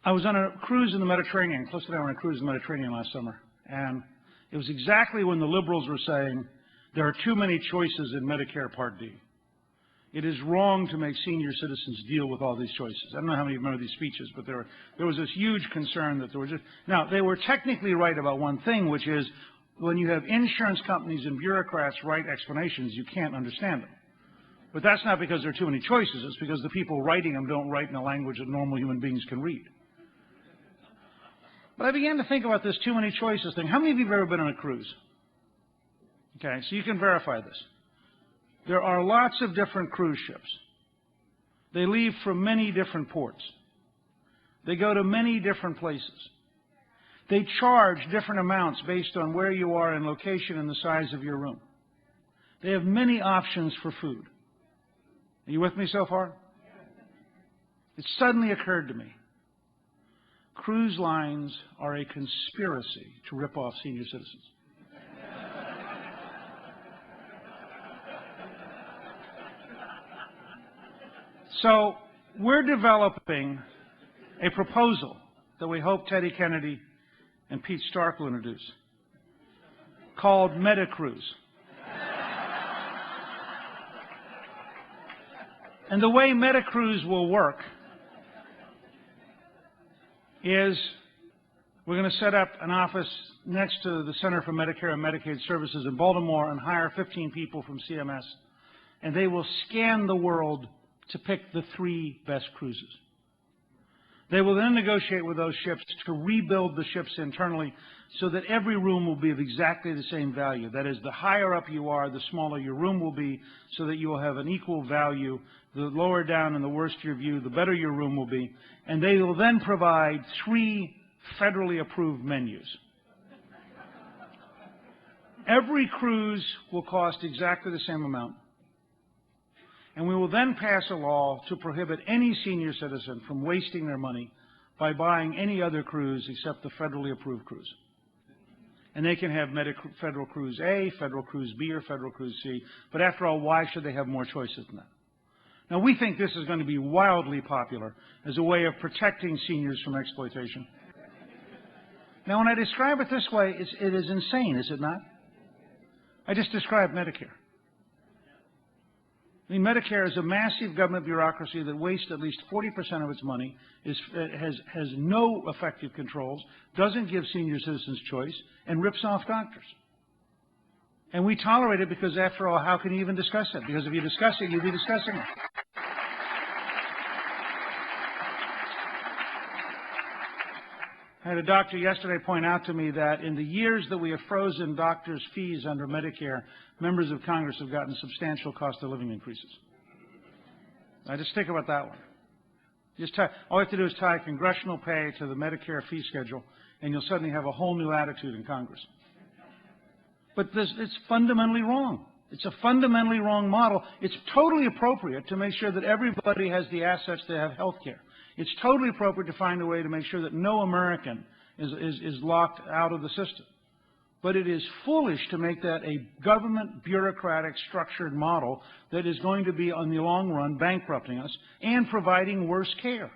I was on a cruise in the Mediterranean. Close to that, on a cruise in the Mediterranean last summer. And it was exactly when the liberals were saying there are too many choices in Medicare Part D. It is wrong to make senior citizens deal with all these choices. I don't know how many of you remember these speeches, but there was this huge concern that there was just... Now, they were technically right about one thing, which is when you have insurance companies and bureaucrats write explanations, you can't understand them. But that's not because there are too many choices. It's because the people writing them don't write in a language that normal human beings can read. But I began to think about this too many choices thing. How many of you have ever been on a cruise? Okay, so you can verify this. There are lots of different cruise ships. They leave from many different ports. They go to many different places. They charge different amounts based on where you are in location and the size of your room. They have many options for food. Are you with me so far? It suddenly occurred to me. Cruise lines are a conspiracy to rip off senior citizens. So we're developing a proposal that we hope Teddy Kennedy and Pete Stark will introduce called MediCruise. And the way MediCruise will work is we're going to set up an office next to the Center for Medicare and Medicaid Services in Baltimore and hire 15 people from CMS, and they will scan the world to pick the 3 best cruises. They will then negotiate with those ships to rebuild the ships internally so that every room will be of exactly the same value. That is, the higher up you are, the smaller your room will be, so that you will have an equal value. The lower down and the worse your view, the better your room will be. And they will then provide 3 federally approved menus. Every cruise will cost exactly the same amount. And we will then pass a law to prohibit any senior citizen from wasting their money by buying any other cruise except the federally approved cruise. And they can have Federal Cruise A, Federal Cruise B, or Federal Cruise C. But after all, why should they have more choices than that? Now, we think this is going to be wildly popular as a way of protecting seniors from exploitation. Now, when I describe it this way, it is insane, is it not? I just described Medicare. I mean, Medicare is a massive government bureaucracy that wastes at least 40% of its money, has no effective controls, doesn't give senior citizens choice, and rips off doctors. And we tolerate it because, after all, how can you even discuss it? Because if you discuss it, you'll be discussing it. I had a doctor yesterday point out to me that in the years that we have frozen doctors' fees under Medicare, members of Congress have gotten substantial cost of living increases. Now, just think about that one. All you have to do is tie congressional pay to the Medicare fee schedule, and you'll suddenly have a whole new attitude in Congress. But it's fundamentally wrong. It's a fundamentally wrong model. It's totally appropriate to make sure that everybody has the assets to have health care. It's totally appropriate to find a way to make sure that no American is locked out of the system. But it is foolish to make that a government, bureaucratic, structured model that is going to be, on the long run, bankrupting us and providing worse care.